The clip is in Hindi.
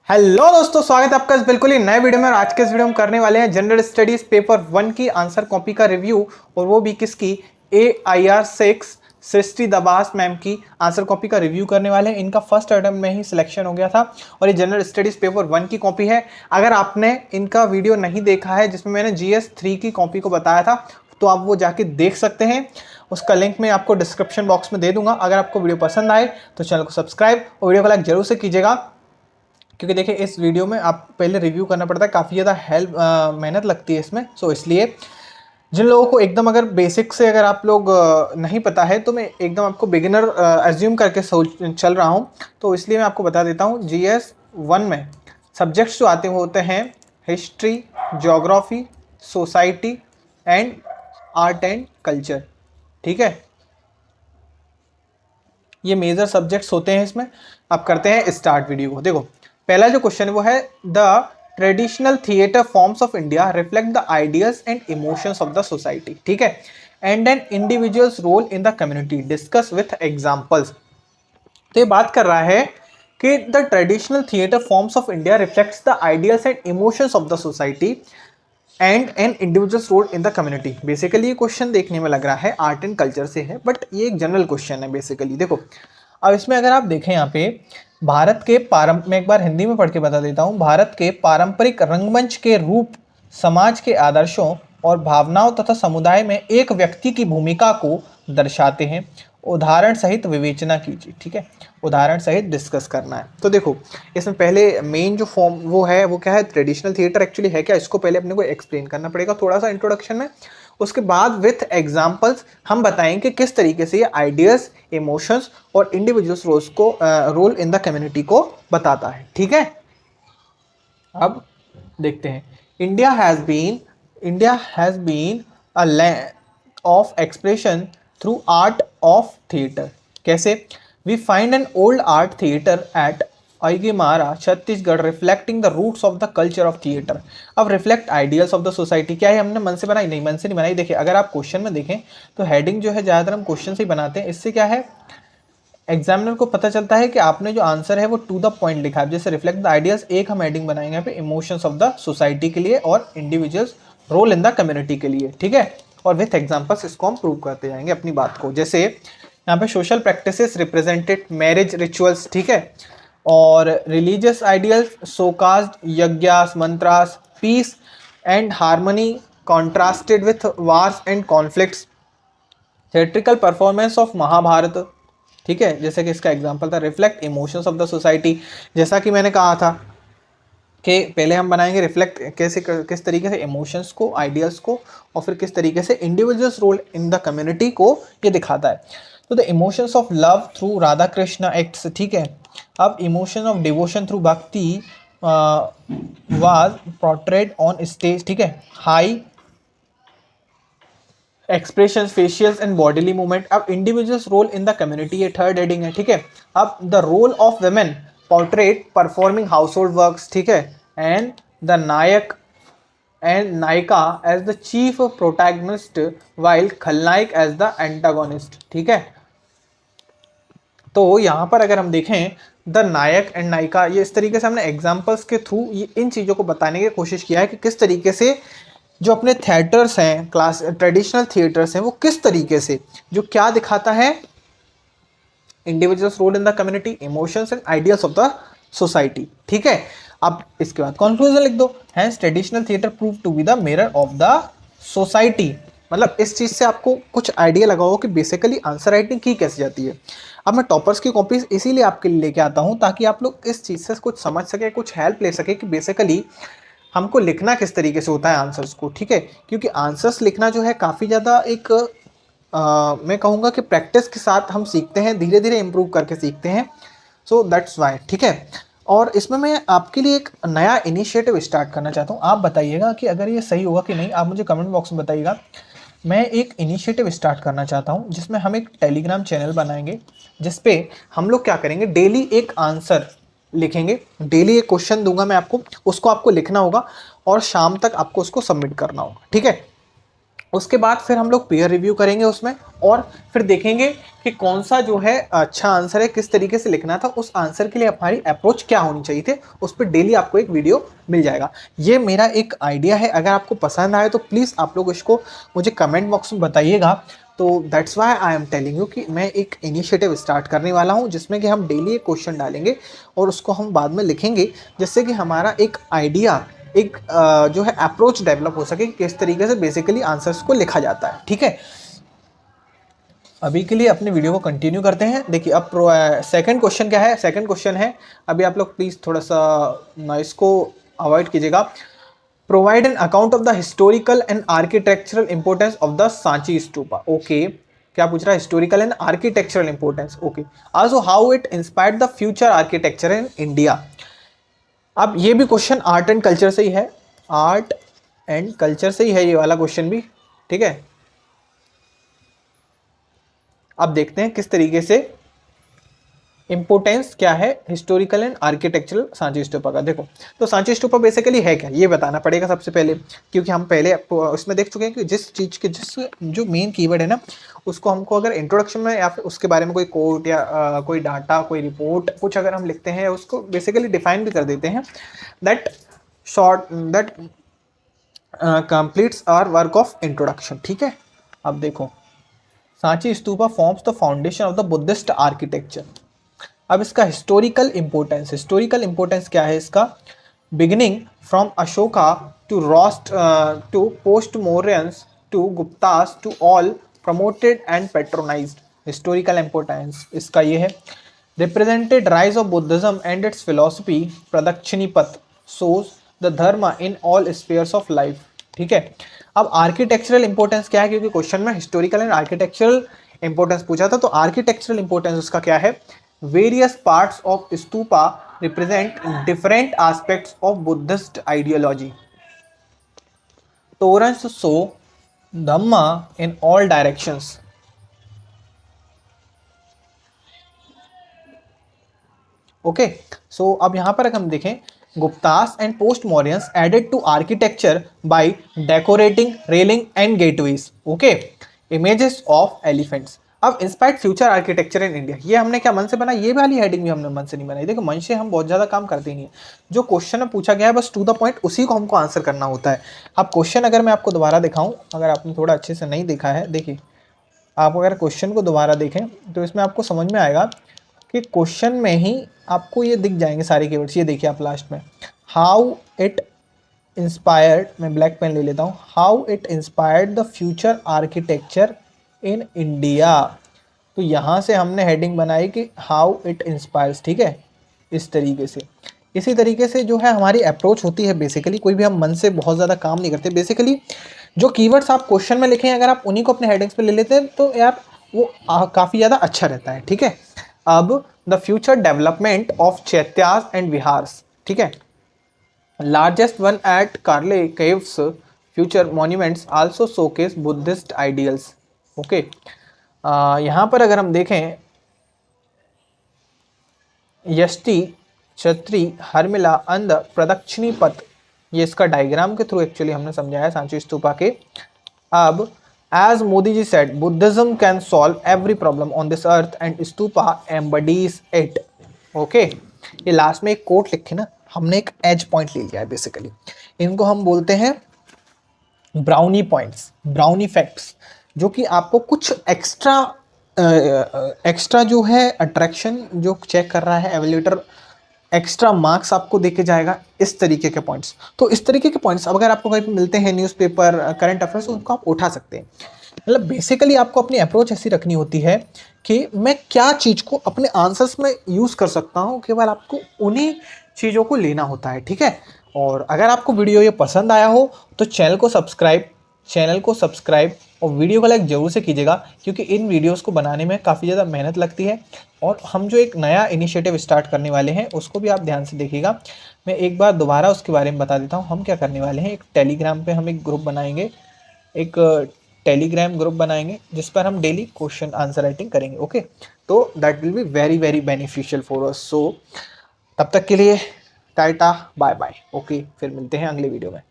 हेलो दोस्तों, स्वागत है आपका इस बिल्कुल ही नए वीडियो में। और आज के इस वीडियो में करने वाले हैं जनरल स्टडीज पेपर 1 की आंसर कॉपी का रिव्यू। और वो भी किसकी? AIR 6 सृष्टि दबास मैम की आंसर कॉपी का रिव्यू करने वाले हैं। इनका फर्स्ट अटेम्प्ट में ही सिलेक्शन हो गया था और ये जनरल स्टडीज पेपर 1 की कॉपी है। अगर आपने इनका वीडियो नहीं देखा है जिसमें मैंने GS 3 की कॉपी को बताया था, तो आप वो जाके देख सकते हैं। उसका लिंक मैं आपको डिस्क्रिप्शन बॉक्स में दे दूंगा। अगर आपको वीडियो पसंद आए तो चैनल को सब्सक्राइब और वीडियो को लाइक जरूर से कीजिएगा, क्योंकि देखिए इस वीडियो में आप पहले रिव्यू करना पड़ता है, काफ़ी ज़्यादा मेहनत लगती है इसमें। सो इसलिए जिन लोगों को एकदम अगर बेसिक से अगर आप लोग नहीं पता है, तो मैं एकदम आपको बिगिनर एज्यूम करके चल रहा हूँ। तो इसलिए मैं आपको बता देता हूँ, GS 1 में सब्जेक्ट्स जो आते होते हैं history, geography, society and art and culture. ठीक है, ये मेजर सब्जेक्ट्स होते हैं इसमें। अब करते हैं स्टार्ट वीडियो को। देखो, पहला जो क्वेश्चन है वो है, the traditional theatre forms of India reflect the ideas and emotions of the society. ठीक है, and an individuals role in the community, discuss with examples. तो ये बात कर रहा है कि the traditional theatre forms of India reflects the ideas and emotions of the society and an individuals role in the community. Basically ये क्वेश्चन देखने में लग रहा है आर्ट एंड कल्चर से है, बट ये एक जनरल क्वेश्चन है बेसिकली। देखो, अब इसमें अगर आप देखें यहाँ पे, भारत के मैं एक बार हिंदी में पढ़ के बता देता हूँ। भारत के पारंपरिक रंगमंच के रूप समाज के आदर्शों और भावनाओं तथा समुदाय में एक व्यक्ति की भूमिका को दर्शाते हैं। उदाहरण सहित विवेचना कीजिए। ठीक है, उदाहरण सहित डिस्कस करना है। तो देखो, इसमें पहले मेन जो फॉर्म वो है वो क्या है, ट्रेडिशनल थिएटर एक्चुअली है क्या, इसको पहले अपने को एक्सप्लेन करना पड़ेगा थोड़ा सा इंट्रोडक्शन में। उसके बाद विथ एग्जाम्पल्स हम बताएंगे किस तरीके से ये आइडियाज, इमोशंस और इंडिविजुअल्स रोल्स को रोल इन द कम्युनिटी को बताता है। ठीक है, अब देखते हैं। India has been a land of expression through art of theatre. कैसे? We find an old art theatre at Jogimara, Chhattisgarh, reflecting the roots of the culture of theatre. अब reflect ideals of the society, क्या है, हमने मन से बनाई? नहीं, मन से नहीं बनाई। देखिए, अगर आप क्वेश्चन में देखें तो हेडिंग जो है ज़्यादातर हम क्वेश्चन से ही बनाते हैं। इससे क्या है, एग्जामिनर को पता चलता है कि आपने जो आंसर है वो टू द पॉइंट लिखा है। जैसे रिफ्लेक्ट द आइडियाज, एक हम हेडिंग बनाएंगे यहाँ पे इमोशंस ऑफ द सोसाइटी के लिए और individuals role in the community के लिए। ठीक है, और विथ एग्जांपल्स इसको हम प्रूव करते जाएंगे अपनी बात को। जैसे यहाँ पे social practices represented, marriage rituals, ठीक है, और रिलीजियस आइडियल्स, सोकास्ट, yajnas, mantras, peace and harmony contrasted with wars and conflicts, theatrical performance of Mahabharata. ठीक है, जैसे कि इसका एग्जांपल था reflect emotions of the society. जैसा कि मैंने कहा था कि पहले हम बनाएंगे रिफ्लेक्ट कैसे किस तरीके से इमोशंस को, आइडियल्स को, और फिर किस तरीके से individuals role in the community को ये दिखाता है। तो the emotions of love through Radha Krishna acts. ठीक है, अब emotion of devotion through bhakti was portrayed on stage. ठीक है, high expression, facials and bodily movement. अब individuals role in the community, ये थर्ड हेडिंग है। ठीक है, अब the role of women portrait performing house hold works. ठीक है, एंड द नायक एंड नायिका as the chief protagonist while खलनायक एज द एंटागोनिस्ट। ठीक है, तो यहाँ पर अगर हम देखें द नायक एंड नायिका, ये इस तरीके से हमने एग्जाम्पल्स के थ्रू ये इन चीज़ों को बताने की कोशिश किया है कि किस तरीके से जो अपने थिएटर्स हैं, क्लास ट्रेडिशनल थिएटर्स हैं, वो किस तरीके से जो क्या दिखाता है, individuals role in the community, emotions and ideals of the society. ठीक है, अब इसके बाद कंक्लूजन लिख दो। Hence traditional theatre prove to be the mirror of the society. मतलब इस चीज़ से आपको कुछ आइडिया लगा हो कि बेसिकली आंसर राइटिंग की कैसे जाती है। अब मैं टॉपर्स की कॉपीज इसीलिए आपके लिए लेके आता हूँ ताकि आप लोग इस चीज़ से कुछ समझ सके, कुछ हेल्प ले सके कि बेसिकली हमको लिखना किस तरीके से होता है आंसर्स को। ठीक है, क्योंकि आंसर्स लिखना जो है काफ़ी ज़्यादा एक मैं कहूँगा कि प्रैक्टिस के साथ हम सीखते हैं, धीरे धीरे इम्प्रूव करके सीखते हैं। So that's why. ठीक है, और इसमें मैं आपके लिए एक नया इनिशिएटिव स्टार्ट करना चाहता हूँ। आप बताइएगा कि अगर ये सही होगा कि नहीं, आप मुझे कमेंट बॉक्स में बताइएगा। मैं एक इनिशिएटिव स्टार्ट करना चाहता हूँ जिसमें हम एक टेलीग्राम चैनल बनाएंगे, जिसपे हम लोग क्या करेंगे, डेली एक आंसर लिखेंगे। डेली एक क्वेश्चन दूंगा मैं आपको, उसको आपको लिखना होगा और शाम तक आपको उसको सबमिट करना होगा। ठीक है, उसके बाद फिर हम लोग पेयर रिव्यू करेंगे उसमें, और फिर देखेंगे कि कौन सा जो है अच्छा आंसर है, किस तरीके से लिखना था, उस आंसर के लिए हमारी अप्रोच क्या होनी चाहिए थे, उस पर डेली आपको एक वीडियो मिल जाएगा। ये मेरा एक आइडिया है, अगर आपको पसंद आए तो प्लीज़ आप लोग इसको मुझे कमेंट बॉक्स में बताइएगा। तो that's why I am telling you कि मैं एक इनिशिएटिव स्टार्ट करने वाला हूँ जिसमें कि हम डेली एक क्वेश्चन डालेंगे और उसको हम बाद में लिखेंगे, जिससे कि हमारा एक आइडिया, एक जो है अप्रोच डेवलप हो सके कि किस तरीके से बेसिकली आंसर्स को लिखा जाता है। ठीक है, अभी के लिए अपने वीडियो को कंटिन्यू करते हैं। देखिए अब सेकंड क्वेश्चन क्या है, सेकंड क्वेश्चन है, अभी आप लोग प्लीज़ थोड़ा सा नॉइस को अवॉइड कीजिएगा। Provide an account of the historical and architectural importance of the Sanchi stupa. Okay, क्या पूछ रहा है, historical and architectural importance. Okay, also how it inspired the future architecture in India. अब ये भी क्वेश्चन आर्ट एंड कल्चर से ही है, आर्ट एंड कल्चर से ही है ये वाला क्वेश्चन भी। ठीक है, अब देखते हैं किस तरीके से इंपोर्टेंस क्या है historical and architectural Sanchi stupa का। देखो, तो सांची स्तूपा बेसिकली है क्या, ये बताना पड़ेगा सबसे पहले, क्योंकि हम पहले उसमें देख चुके हैं कि जिस चीज़ के जिस जो मेन कीवर्ड है ना, उसको हमको अगर इंट्रोडक्शन में या फिर उसके बारे में कोई कोट या कोई डाटा, कोई रिपोर्ट कुछ अगर हम लिखते हैं, उसको बेसिकली डिफाइन भी कर देते हैं, that short that completes our work of introduction. ठीक है, अब देखो, Sanchi stupa forms the foundation of the Buddhist architecture. अब इसका हिस्टोरिकल इंपॉर्टेंस, हिस्टोरिकल इंपॉर्टेंस क्या है इसका, beginning from Ashoka to roast to post Mauryans to Guptas to all promoted and patronised. Historical importance इसका ये है, represented rise of Buddhism and its philosophy pradakshinapath shows the dharma in all spheres of life. ठीक है, अब आर्किटेक्चरल इंपॉर्टेंस क्या है, क्योंकि क्वेश्चन में हिस्टोरिकल एंड आर्किटेक्चरल इंपॉर्टेंस पूछा था, तो आर्किटेक्चरल इंपॉर्टेंस उसका क्या है, various parts of stupa represent different aspects of Buddhist ideology. Toranas show dhamma in all directions. Okay, so अब यहां पर अगर हम देखें, Guptas and post Mauryans added to architecture by decorating railing and gateways. Okay, images of elephants. अब inspired future architecture in India, ये हमने क्या मन से बनाई, ये वाली हेडिंग भी हमने मन से नहीं बनाई। देखो, मन से हम बहुत ज़्यादा काम करते ही नहीं है, जो क्वेश्चन में पूछा गया है बस टू द पॉइंट उसी को हमको आंसर करना होता है। अब क्वेश्चन अगर मैं आपको दोबारा दिखाऊं, अगर आपने थोड़ा अच्छे से नहीं देखा है, देखिए आप अगर क्वेश्चन को दोबारा देखें तो इसमें आपको समझ में आएगा कि क्वेश्चन में ही आपको ये दिख जाएंगे सारे कीवर्ड्स। ये देखिए आप लास्ट में, हाउ इट इंस्पायर्ड, मैं ब्लैक पेन ले लेता हूँ, how it inspired the future architecture in India. तो यहाँ से हमने हेडिंग बनाई कि हाउ इट इंस्पायर्स। ठीक है, इस तरीके से, इसी तरीके से जो है हमारी अप्रोच होती है। बेसिकली कोई भी हम मन से बहुत ज़्यादा काम नहीं करते। बेसिकली जो कीवर्ड्स आप क्वेश्चन में लिखे हैं, अगर आप उन्हीं को अपने हेडिंग्स पे ले लेते हैं तो यार वो काफ़ी ज़्यादा अच्छा रहता है। ठीक है, अब the future development of chaityas and viharas. ठीक है, largest one at Karle caves future monuments also showcase Buddhist ideals. Okay, यहाँ पर अगर हम देखें, यष्टि छत्री हरमिला अंध प्रदक्षिणी पथ, ये इसका डायग्राम के थ्रू एक्चुअली हमने समझाया सांची स्तूपा के। अब as Modi ji said, Buddhism can solve every problem on this earth and stupa embodies it. Okay, ये लास्ट में एक कोट लिखे ना, हमने एक एज पॉइंट ले लिया है। बेसिकली इनको हम बोलते हैं ब्राउनी पॉइंट्स, ब्राउनी फैक्ट्स, जो कि आपको कुछ एक्स्ट्रा जो है अट्रैक्शन जो चेक कर रहा है एवेल्यूएटर, एक्स्ट्रा मार्क्स आपको देके जाएगा, इस तरीके के पॉइंट्स। तो इस तरीके के पॉइंट्स अब अगर आपको कहीं मिलते हैं न्यूज़पेपर, करंट अफेयर्स, उनको आप उठा सकते हैं। मतलब बेसिकली आपको अपनी अप्रोच ऐसी रखनी होती है कि मैं क्या चीज़ को अपने आंसर्स में यूज़ कर सकता हूँ, केवल आपको उन्हीं चीज़ों को लेना होता है। ठीक है, और अगर आपको वीडियो ये पसंद आया हो तो चैनल को सब्सक्राइब और वीडियो को लाइक जरूर से कीजिएगा, क्योंकि इन वीडियोस को बनाने में काफ़ी ज़्यादा मेहनत लगती है। और हम जो एक नया इनिशिएटिव स्टार्ट करने वाले हैं उसको भी आप ध्यान से देखिएगा। मैं एक बार दोबारा उसके बारे में बता देता हूँ, हम क्या करने वाले हैं। एक टेलीग्राम पे हम एक ग्रुप बनाएंगे, एक टेलीग्राम ग्रुप बनाएंगे जिस पर हम डेली क्वेश्चन आंसर राइटिंग करेंगे। ओके, तो that will be very very beneficial for us. So तब तक के लिए टाटा बाय बाय। ओके, फिर मिलते हैं अगले वीडियो में।